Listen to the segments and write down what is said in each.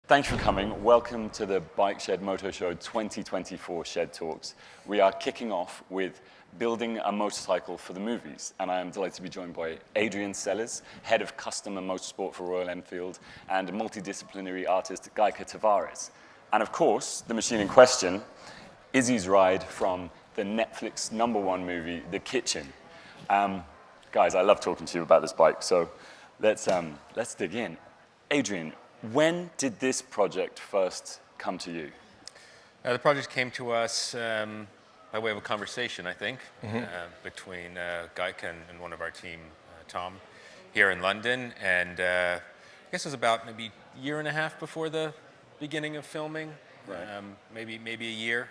Thanks for coming. Welcome to the Bike Shed Moto Show 2024 Shed Talks. We are kicking off with building a motorcycle for the movies, and I am delighted to be joined by Adrian Sellers, head of Custom Motorsport for Royal Enfield, and multi-disciplinary artist Gaika Tavares. And of course, the machine in question, Izzy's ride from the Netflix #1 movie, The Kitchen. Guys, I love talking to you about this bike, so let's dig in. Adrian, when did this project first come to you? The project came to us by way of a conversation, I think, between Gaika and one of our team, Tom, here in London. And I guess it was about maybe a year and a half before the beginning of filming, Right. maybe a year.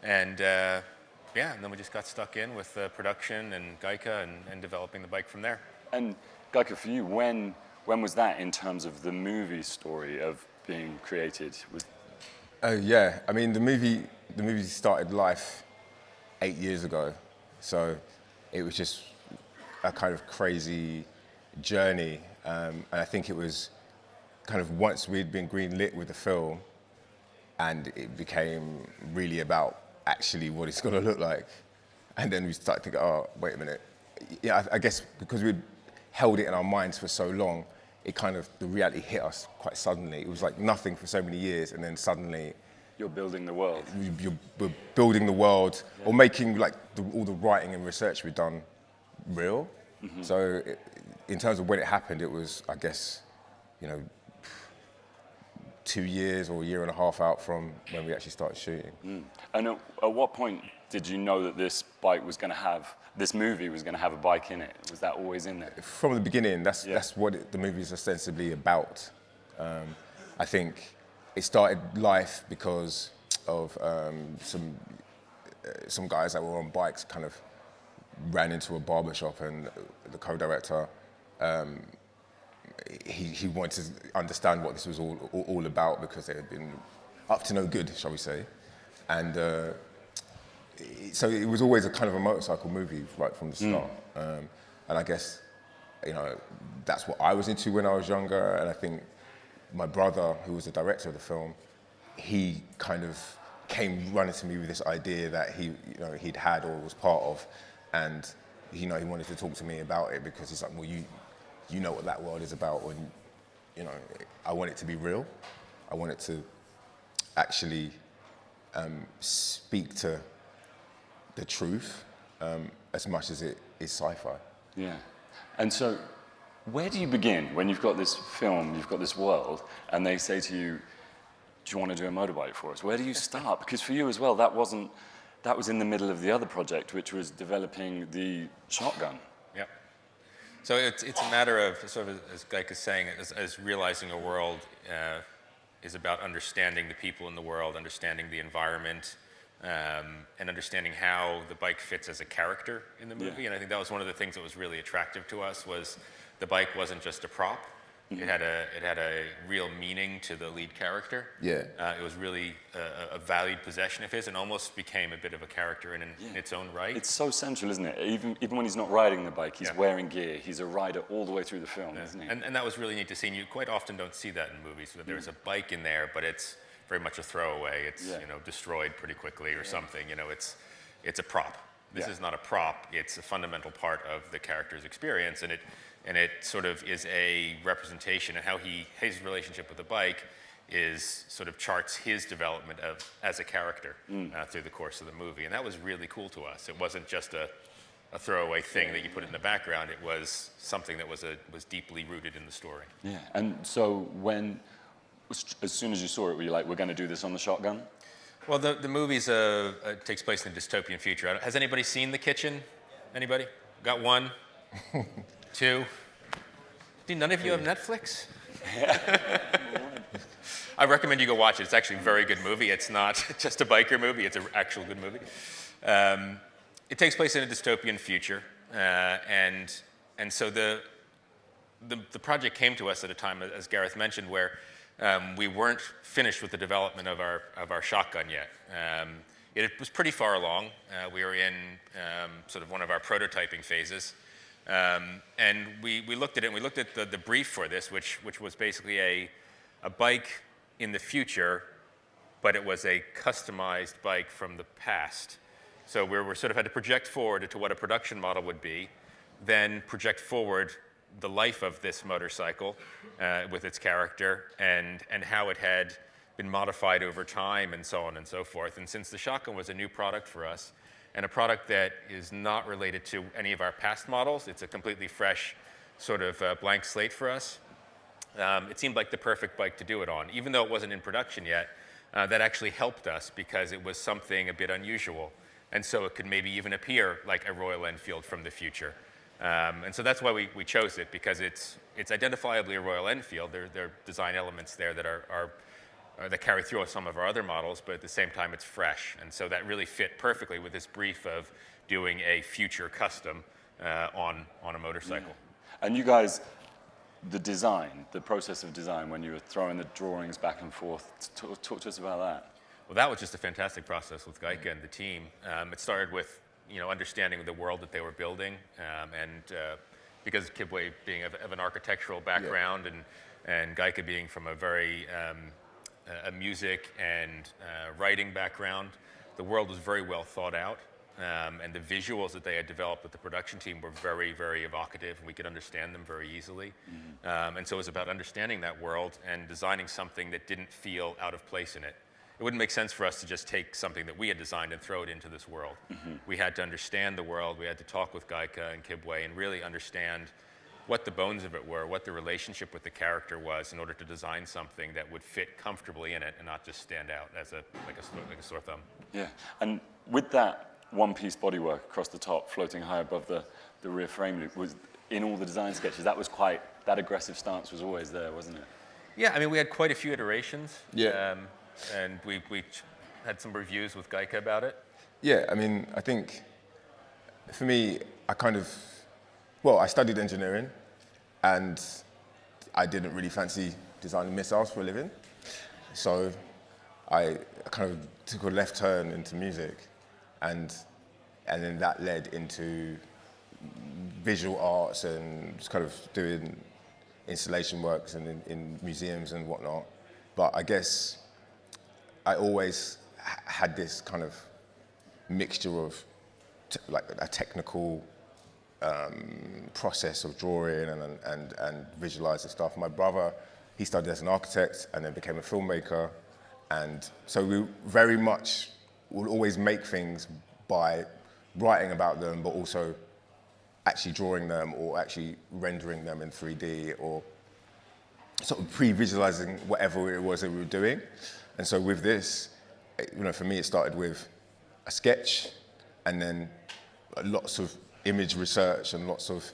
And and then we just got stuck in with production and Gaika and developing the bike from there. And Gaika, for you, when was that in terms of the movie story of being created? Yeah, I mean, the movie started life 8 years ago, so it was just a kind of crazy journey, and I think it was kind of once we'd been green-lit with the film, and it became really about actually what it's going to look like, and then we started thinking, oh, wait a minute. Yeah, I guess because we'd held it in our minds for so long, the reality hit us quite suddenly. It was like nothing for so many years, and then suddenly You're building the world. we're building the world, or making like all the writing and research we've done real. So in terms of when it happened, it was, I guess, 2 years or a year and a half out from when we actually started shooting. And at what point did you know that this movie was going to have a bike in it? Was that always in there? From the beginning, that's what the movie is ostensibly about. I think it started life because of some guys that were on bikes kind of ran into a barber shop, and the co-director, he wanted to understand what this was all about, because they had been up to no good, shall we say. And so it was always a kind of a motorcycle movie right from the start. And I guess, that's what I was into when I was younger. And I think my brother, who was the director of the film, he kind of came running to me with this idea that he'd had or was part of. And he wanted to talk to me about it, because he's like, well, you know what that world is about. And, I want it to be real. I want it to actually speak to the truth as much as it is sci-fi. Yeah. And so where do you begin when you've got this film, you've got this world, and they say to you, do you want to do a motorbike for us? Where do you start? Because for you as well, that was in the middle of the other project, which was developing the shotgun. Yeah. So it's a matter of, sort of, as Gaika is saying, as realizing a world is about understanding the people in the world, understanding the environment, and understanding how the bike fits as a character in the movie. And I think that was one of the things that was really attractive to us, was the bike wasn't just a prop. It had a real meaning to the lead character. Yeah. It was really a valued possession of his, and almost became a bit of a character in its own right. It's so central, isn't it? Even when he's not riding the bike, he's wearing gear. He's a rider all the way through the film, isn't he? And that was really neat to see. And you quite often don't see that in movies. So there's a bike in there, but it's very much a throwaway. It's destroyed pretty quickly or something. It's a prop. This is not a prop. It's a fundamental part of the character's experience, and it sort of is a representation, and how his relationship with the bike is sort of charts his development as a character through the course of the movie. And that was really cool to us. It wasn't just a throwaway thing that you put in the background. It was something that was deeply rooted in the story. Yeah. And so as soon as you saw it, were you like, we're going to do this on the shotgun? Well, the movie takes place in a dystopian future. Has anybody seen The Kitchen? Anybody? Got one? Two? Do none of you have Netflix? I recommend you go watch it. It's actually a very good movie. It's not just a biker movie. It's an actual good movie. It takes place in a dystopian future, and so the project came to us at a time, as Gareth mentioned, where we weren't finished with the development of our shotgun yet. It was pretty far along. We were in sort of one of our prototyping phases. And we looked at it, and we looked at the brief for this, which was basically a bike in the future, but it was a customized bike from the past. So we're sort of had to project forward to what a production model would be, then project forward the life of this motorcycle with its character and how it had been modified over time and so on and so forth. And since the Shotgun was a new product for us and a product that is not related to any of our past models, it's a completely fresh sort of blank slate for us, it seemed like the perfect bike to do it on. Even though it wasn't in production yet, that actually helped us because it was something a bit unusual. And so it could maybe even appear like a Royal Enfield from the future. And so that's why we chose it, because it's identifiably a Royal Enfield. There are design elements there that that carry through some of our other models, but at the same time it's fresh. And so that really fit perfectly with this brief of doing a future custom on a motorcycle. Yeah. And you guys, the design, the process of design, when you were throwing the drawings back and forth, talk to us about that. Well, that was just a fantastic process with Gaika and the team. It started with understanding the world that they were building, and because Kibwe being of an architectural background, and Gaika being from a very a music and writing background, the world was very well thought out, and the visuals that they had developed with the production team were very, very evocative, and we could understand them very easily. And so it was about understanding that world and designing something that didn't feel out of place in it. It wouldn't make sense for us to just take something that we had designed and throw it into this world. We had to understand the world. We had to talk with Gaika and Kibwe and really understand what the bones of it were, what the relationship with the character was, in order to design something that would fit comfortably in it and not just stand out as like a sore thumb. Yeah, and with that one-piece bodywork across the top, floating high above the rear frame loop, was in all the design sketches. That aggressive stance was always there, wasn't it? Yeah, I mean, we had quite a few iterations. Yeah. And we had some reviews with Gaika about it. Yeah, I mean, I think for me, I studied engineering, and I didn't really fancy designing missiles for a living. So I kind of took a left turn into music, and then that led into visual arts and just kind of doing installation works and in museums and whatnot. But I guess I always had this kind of mixture of like a technical process of drawing and visualizing stuff. My brother, he studied as an architect and then became a filmmaker. And so we very much would always make things by writing about them, but also actually drawing them or actually rendering them in 3D or sort of pre-visualizing whatever it was that we were doing. And so with this, for me, it started with a sketch and then lots of image research and lots of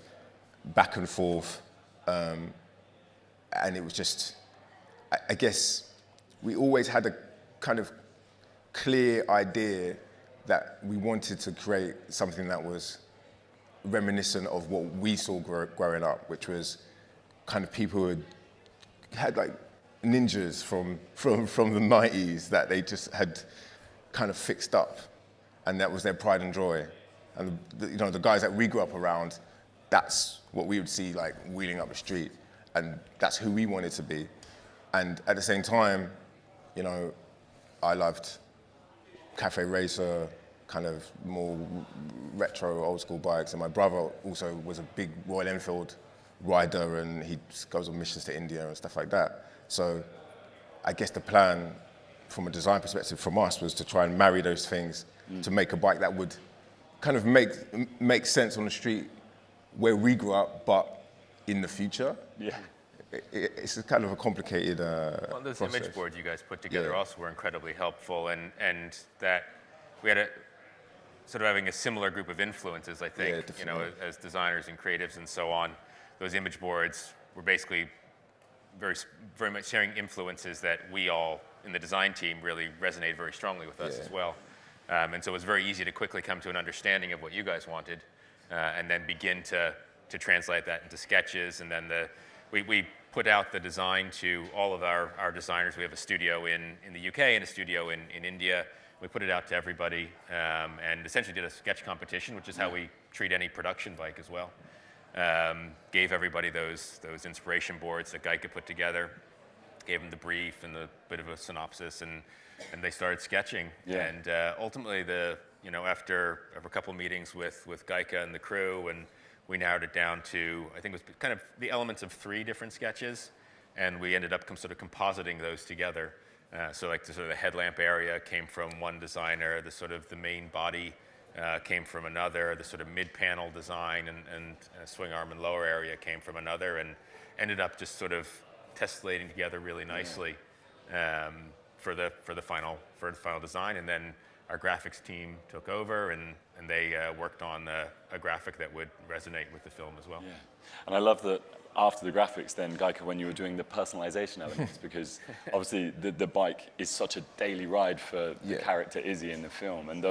back and forth. And it was just, I guess, we always had a kind of clear idea that we wanted to create something that was reminiscent of what we saw growing up, which was kind of people who had like ninjas from the 90s that they just had kind of fixed up, and that was their pride and joy. And the guys that we grew up around, that's what we would see like wheeling up the street, and that's who we wanted to be. And at the same time, I loved cafe racer, kind of more retro old school bikes, and my brother also was a big Royal Enfield rider, and he goes on missions to India and stuff like that. So I guess the plan from a design perspective from us was to try and marry those things to make a bike that would kind of make sense on the street where we grew up, but in the future. Yeah. It's kind of a complicated Well, those process. image boards you guys put together also were incredibly helpful, and that we had sort of having a similar group of influences, I think, as designers and creatives and so on. Those image boards were basically very, very much sharing influences that we all in the design team really resonated very strongly with us as well. And so it was very easy to quickly come to an understanding of what you guys wanted, and then begin to translate that into sketches. And then we put out the design to all of our designers. We have a studio in the UK and a studio in India. We put it out to everybody, and essentially did a sketch competition, which is how we treat any production bike as well. Gave everybody those inspiration boards that Gaika put together, gave them the brief and the bit of a synopsis, and they started sketching. Yeah. And ultimately, after a couple meetings with Gaika and the crew, and we narrowed it down to, I think it was kind of the elements of 3 different sketches, and we ended up sort of compositing those together. So like the sort of the headlamp area came from one designer, the main body came from another, the sort of mid-panel design and swing arm and lower area came from another, and ended up just sort of tessellating together really nicely for the final design. And then our graphics team took over, and they worked on a graphic that would resonate with the film as well. Yeah. And I love that after the graphics, then, Gaika, when you were doing the personalization elements, because obviously the bike is such a daily ride for the character Izzy in the film, and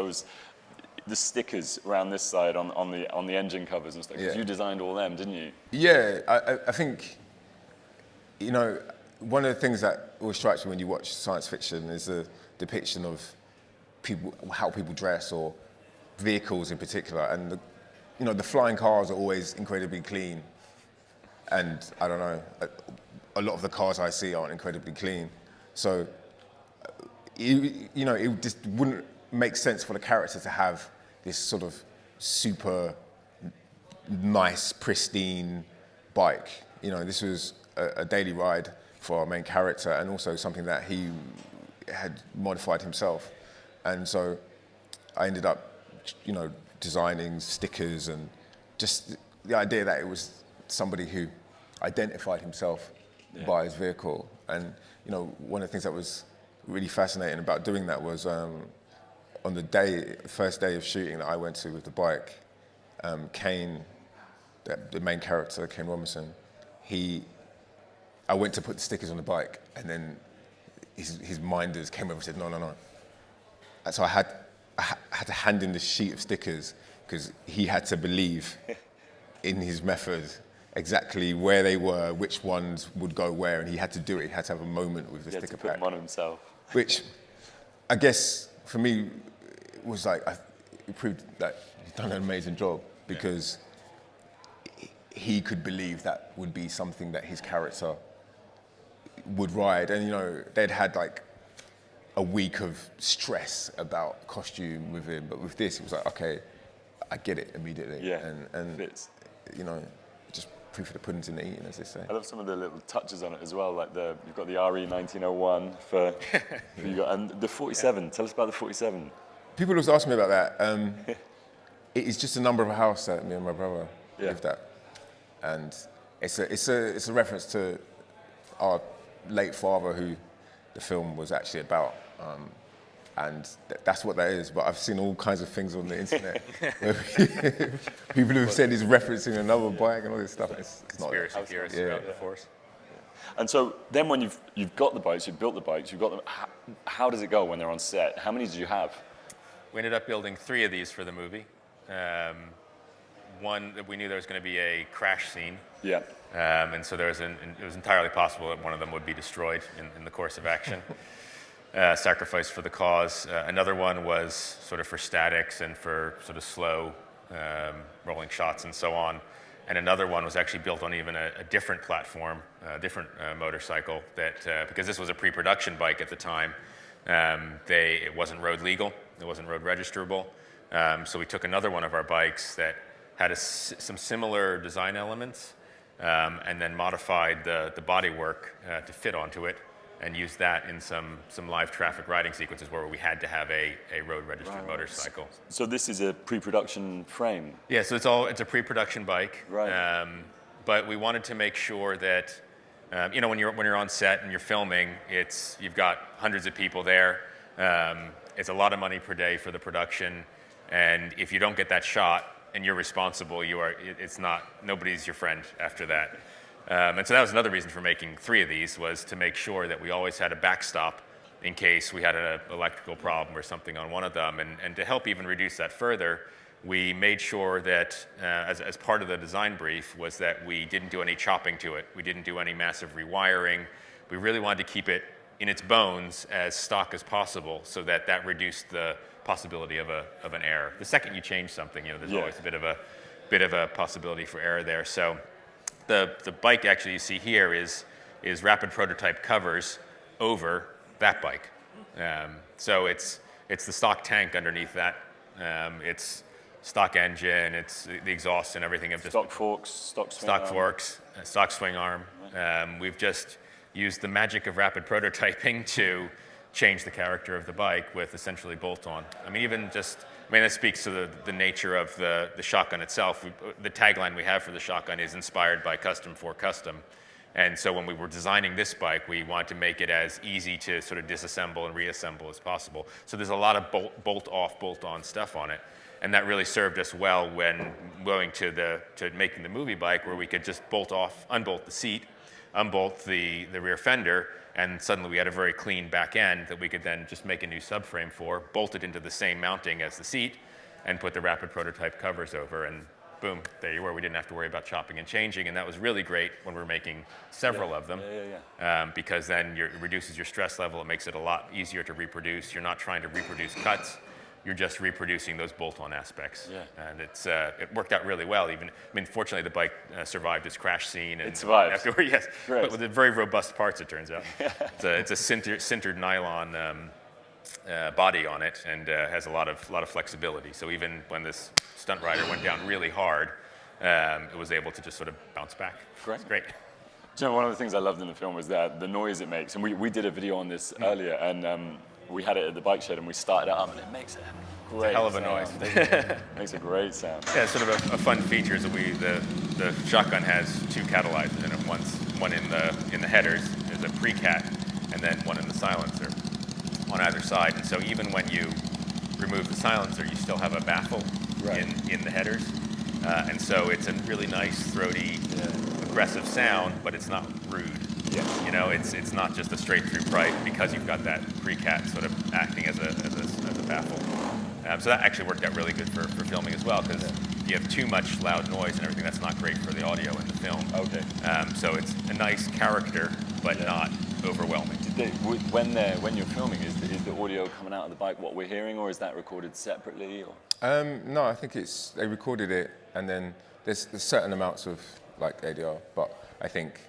the stickers around this side on the engine covers and stuff, because you designed all them, didn't you? Yeah, I think, one of the things that always strikes me when you watch science fiction is the depiction of people, how people dress, or vehicles in particular. And the flying cars are always incredibly clean. And I don't know, a lot of the cars I see aren't incredibly clean. So, it just wouldn't make sense for the character to have this sort of super nice, pristine bike. This was a daily ride for our main character, and also something that he had modified himself. And so I ended up, designing stickers, and just the idea that it was somebody who identified himself by his vehicle. And one of the things that was really fascinating about doing that was on the first day of shooting that I went to with the bike, Kane, the main character, Kane Robinson, I went to put the stickers on the bike, and then his minders came over and said, no. And so I had to hand in the sheet of stickers, because he had to believe in his method exactly where they were, which ones would go where, and he had to do it. He had to have a moment with the sticker to put pack. them on himself. Which, I guess, for me, was like, it proved that he's done an amazing job, because he could believe that would be something that his character would ride. And, they'd had like a week of stress about costume with him, but with this, it was like, okay, I get it immediately. Yeah, and fits. Just proof of the pudding's in the eating, as they say. I love some of the little touches on it as well, like you've got the RE 1901 for and the 47. Tell us about the 47. People always ask me about that. It is just a number of a house that me and my brother lived at, and it's a reference to our late father, who the film was actually about. And that's what that is. But I've seen all kinds of things on the internet where people who've said he's referencing another bike and all this stuff. It's not. Conspiracy theorists throughout the force. And so then, when you've got the bikes, you've built the bikes, you've got them. How does it go when they're on set? How many did you have? We ended up building 3 of these for the movie. One that we knew there was going to be a crash scene. Yeah. And so it was entirely possible that one of them would be destroyed in the course of action. Sacrifice for the cause. Another one was sort of for statics and for sort of slow rolling shots and so on. And another one was actually built on even a different platform, a different motorcycle, that because this was a pre-production bike at the time, it wasn't road legal, it wasn't road registerable. So we took another one of our bikes that had some similar design elements, and then modified the bodywork to fit onto it, and used that in some live traffic riding sequences where we had to have a road registered motorcycle. So this is a pre-production frame? Yeah, so it's a pre-production bike. Right. But we wanted to make sure that, when you're on set and you're filming, you've got hundreds of people there. It's a lot of money per day for the production, and if you don't get that shot and you're responsible, nobody's your friend after that. And so that was another reason for making 3 of these, was to make sure that we always had a backstop in case we had an electrical problem or something on one of them. And to help even reduce that further, we made sure that, as part of the design brief, was that we didn't do any chopping to it. We didn't do any massive rewiring. We really wanted to keep it in its bones as stock as possible, so that reduced the possibility of an error. The second you change something, there's always a bit of a possibility for error there. So the bike actually you see here is is rapid prototype covers over that bike. So it's the stock tank underneath that. It's stock engine, it's the exhaust and everything. Stock forks, stock swing stock arm. forks, stock swing arm. We've just used the magic of rapid prototyping to change the character of the bike with essentially bolt-on. I mean, that speaks to the nature of the shotgun itself. The tagline we have for the shotgun is inspired by custom for custom. And so when we were designing this bike, we wanted to make it as easy to sort of disassemble and reassemble as possible. So there's a lot of bolt-off, bolt-on stuff on it. And that really served us well when going to making the movie bike, where we could just unbolt the seat, unbolt the rear fender, and suddenly we had a very clean back end that we could then just make a new subframe for, bolt it into the same mounting as the seat, and put the rapid prototype covers over, and boom, there you were. We didn't have to worry about chopping and changing, and that was really great when we're making several of them, because then it reduces your stress level. It makes it a lot easier to reproduce. You're not trying to reproduce cuts. You're just reproducing those bolt-on aspects, and it worked out really well. Fortunately, the bike survived its crash scene. And it survived. Afterward, yes, Great. but with very robust parts, it turns out. It's a sintered nylon body on it, and has a lot of flexibility. So even when this stunt rider went down really hard, it was able to just sort of bounce back. Great. It's great. Do you know, one of the things I loved in the film was that the noise it makes, and we did a video on this earlier, and we had it at the bike shed, and we started it up, and it makes a great hell of a sound. noise. Makes a great sound. Yeah, sort of a fun feature is that the shotgun has two catalyzers in it. One in the headers, there's a pre-cat, and then one in the silencer on either side. And so even when you remove the silencer, you still have a baffle in the headers. And so it's a really nice, throaty, aggressive sound, but it's not rude. Yeah. You know, it's not just a straight through pipe, because you've got that pre-cat sort of acting as a baffle. So that actually worked out really good for filming as well, because if you have too much loud noise and everything, that's not great for the audio in the film. Okay. So it's a nice character, but not overwhelming. When you're filming, is the audio coming out of the bike what we're hearing, or is that recorded separately? Or? No, I think they recorded it, and then there's certain amounts of like ADR, but I think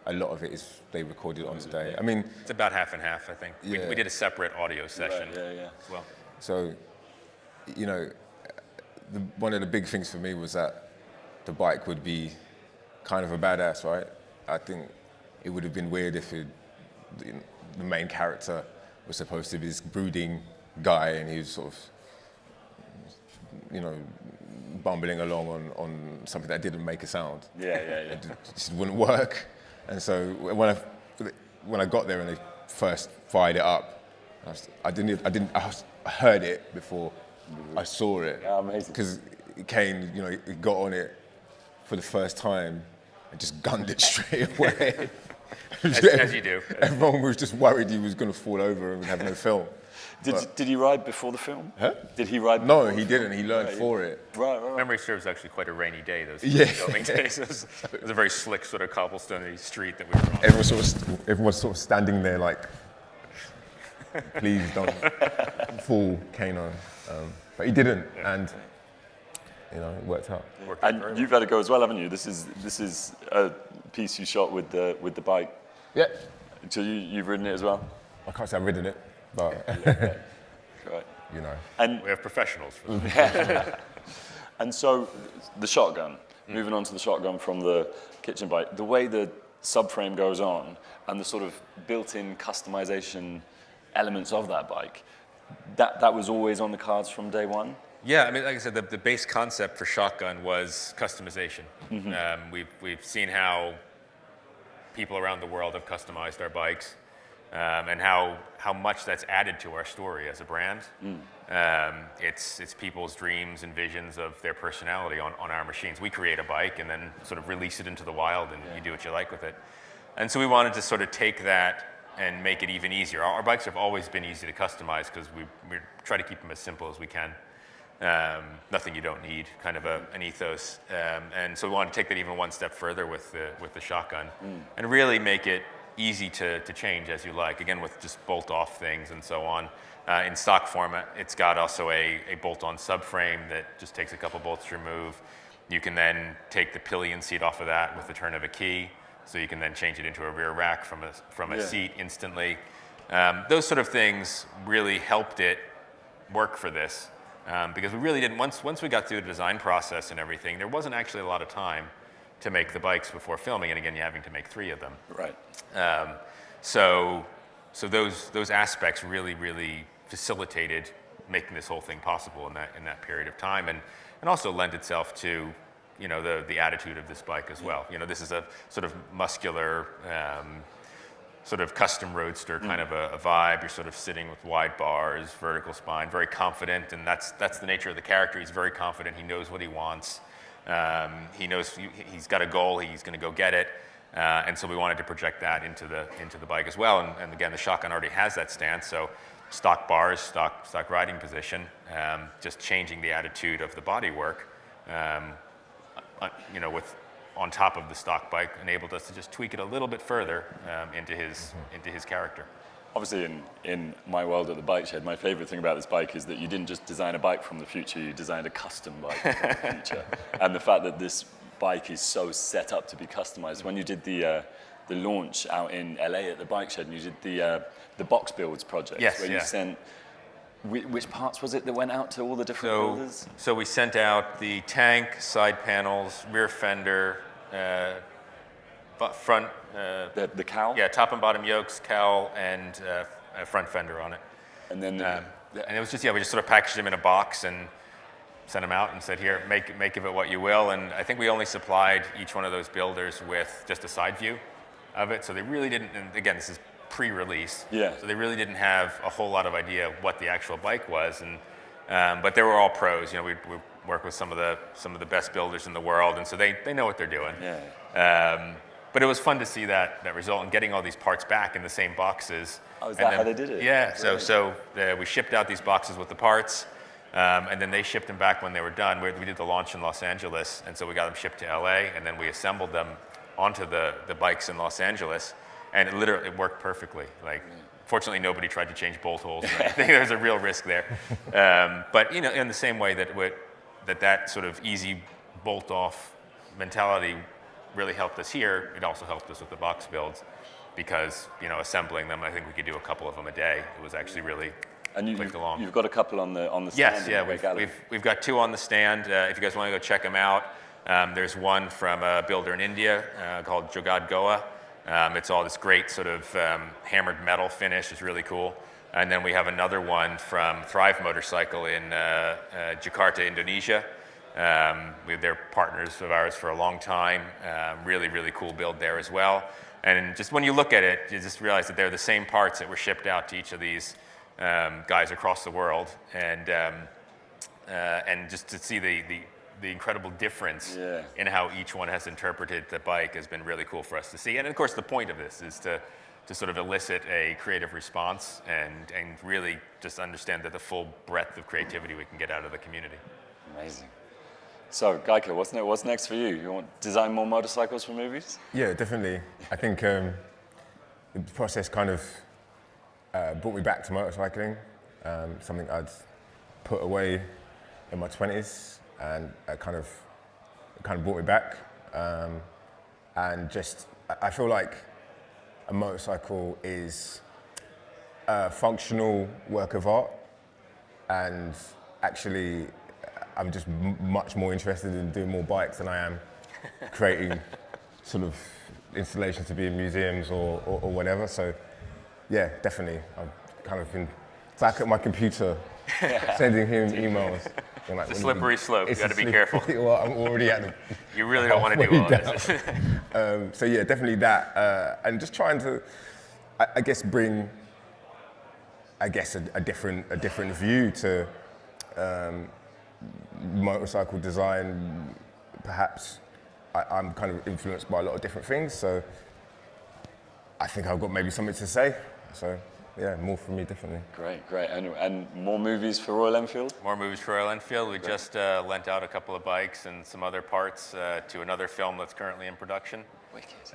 a lot of it is they recorded on the day. I mean, it's about half and half, I think. Yeah. We did a separate audio session as well. So, you know, one of the big things for me was that the bike would be kind of a badass, right? I think it would have been weird if the main character was supposed to be this brooding guy, and he was sort of, you know, bumbling along on something that didn't make a sound. It just wouldn't work. And so when I got there and they first fired it up, I heard it before I saw it. Yeah, amazing. Because Kane, you know, he got on it for the first time and just gunned it straight away. As you do. Everyone was just worried he was going to fall over and we'd have no film. Did he ride before the film? Huh? Did he ride? No, he didn't. He learned for it. Right. Memory serves actually quite a rainy day, those Yeah. filming days. It was a very slick sort of cobblestone street that we were on. Everyone's sort of standing there like, please don't fall, Kano. But he didn't, and you know, it worked out. And you've had a go as well, haven't you? This is a piece you shot with the bike. Yeah. So you've ridden it as well? I can't say I've ridden it, but Right. you know. And We have professionals for that. And so the shotgun, moving on to the shotgun from the kitchen bike, the way the subframe goes on and the sort of built-in customization elements of that bike, that was always on the cards from day one? Yeah, I mean, like I said, the base concept for shotgun was customization. We've seen how people around the world have customized our bikes, and how much that's added to our story as a brand. It's people's dreams and visions of their personality on our machines. We create a bike and then sort of release it into the wild, and you do what you like with it. And so we wanted to sort of take that and make it even easier. Our bikes have always been easy to customize because we try to keep them as simple as we can. Nothing you don't need, kind of an ethos. And so we wanted to take that even one step further with the shotgun and really make it easy to change as you like, again, with just bolt-off things and so on. In stock format, it's got also a bolt-on subframe that just takes a couple bolts to remove. You can then take the pillion seat off of that with the turn of a key. so you can then change it into a rear rack from a seat instantly. Those sort of things really helped it work for this, because we really didn't, once we got through the design process and everything, there wasn't actually a lot of time to make the bikes before filming, and again, you're having to make 3 of them. Right. So those aspects really facilitated making this whole thing possible in that period of time, and also lent itself to, you know, the attitude of this bike as well. You know, this is a sort of muscular, sort of custom roadster kind of a vibe. You're sort of sitting with wide bars, vertical spine, very confident, and that's the nature of the character. He's very confident. He knows what he wants. He knows he's got a goal. He's going to go get it. And so we wanted to project that into the bike as well. And again, the Shotgun already has that stance, so stock bars, stock riding position, just changing the attitude of the bodywork, you know, on top of the stock bike, enabled us to just tweak it a little bit further into his character. Obviously, in my world at the Bike Shed, my favorite thing about this bike is that you didn't just design a bike from the future, you designed a custom bike from the future. And the fact that this bike is so set up to be customized. When you did the launch out in LA at the Bike Shed, and you did the box builds project, where you sent, which parts was it that went out to all the different builders? So we sent out the tank, side panels, rear fender, front. The cowl? Yeah, top and bottom yokes, cowl, and a front fender on it. And then and it was just, we just sort of packaged them in a box and sent them out and said, here, make of it what you will. And I think we only supplied each one of those builders with just a side view of it. So they really didn't, and again, this is pre-release. Yeah. So they really didn't have a whole lot of idea of what the actual bike was. And but they were all pros. You know, we work with some of the best builders in the world, and so they know what they're doing. Yeah. But it was fun to see that result and getting all these parts back in the same boxes. Oh, is that how they did it? Yeah. So we shipped out these boxes with the parts, and then they shipped them back when they were done. We did the launch in Los Angeles, and so we got them shipped to LA, and then we assembled them onto the bikes in Los Angeles, and it worked perfectly. Like, fortunately, nobody tried to change bolt holes or anything. There's a real risk there. But you know, in the same way that sort of easy bolt-off mentality really helped us here, it also helped us with the box builds, because, you know, assembling them, I think we could do a couple of them a day. It was actually really clicked along. You've got a couple on the stand. Yes, yeah, we've got 2 on the stand. If you guys want to go check them out, there's one from a builder in India called Jogad Goa. It's all this great sort of hammered metal finish. It's really cool. And then we have another one from Thrive Motorcycle in Jakarta, Indonesia. They're partners of ours for a long time. Really, really cool build there as well. And just when you look at it, you just realize that they're the same parts that were shipped out to each of these guys across the world. And just to see the incredible difference in how each one has interpreted the bike has been really cool for us to see. And of course, the point of this is to sort of elicit a creative response and really just understand that the full breadth of creativity we can get out of the community. Amazing. So, Gaika, what's next for you? You want to design more motorcycles for movies? Yeah, definitely. I think the process kind of brought me back to motorcycling, something I'd put away in my 20s, and it kind of brought me back. And just, I feel like a motorcycle is a functional work of art, and actually I'm just much more interested in doing more bikes than I am creating sort of installations to be in museums or whatever. So yeah, definitely. I've kind of been back at my computer sending him emails. Like, it's a slippery slope. You got to be careful. Well, I'm already at the. You really don't want to do all this. So yeah, definitely that, and just trying to, I guess, bring, a different view to motorcycle design. Perhaps I'm kind of influenced by a lot of different things, so I think I've got maybe something to say. So yeah, more from me, definitely. Great. And more movies for Royal Enfield? More movies for Royal Enfield. We just lent out a couple of bikes and some other parts to another film that's currently in production. Wicked.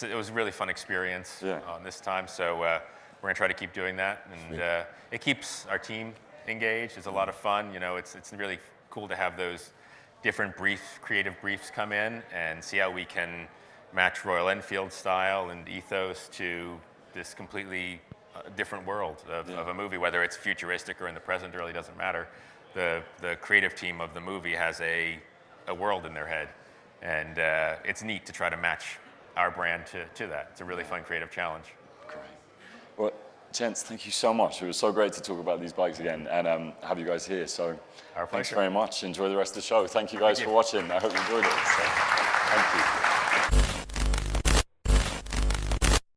It was a really fun experience on this time, so we're going to try to keep doing that. And it keeps our team engaged. It's a lot of fun. You know, it's really cool to have those different creative briefs come in and see how we can match Royal Enfield style and ethos to this completely different world of a movie, whether it's futuristic or in the present, it really doesn't matter. The creative team of the movie has a world in their head, and it's neat to try to match our brand to that. It's a really fun creative challenge. Great. Well, gents, thank you so much. It was so great to talk about these bikes again and have you guys here. So Our thanks pleasure. very much. Enjoy the rest of the show. Thank you guys for watching. I hope you enjoyed it. So, thank you.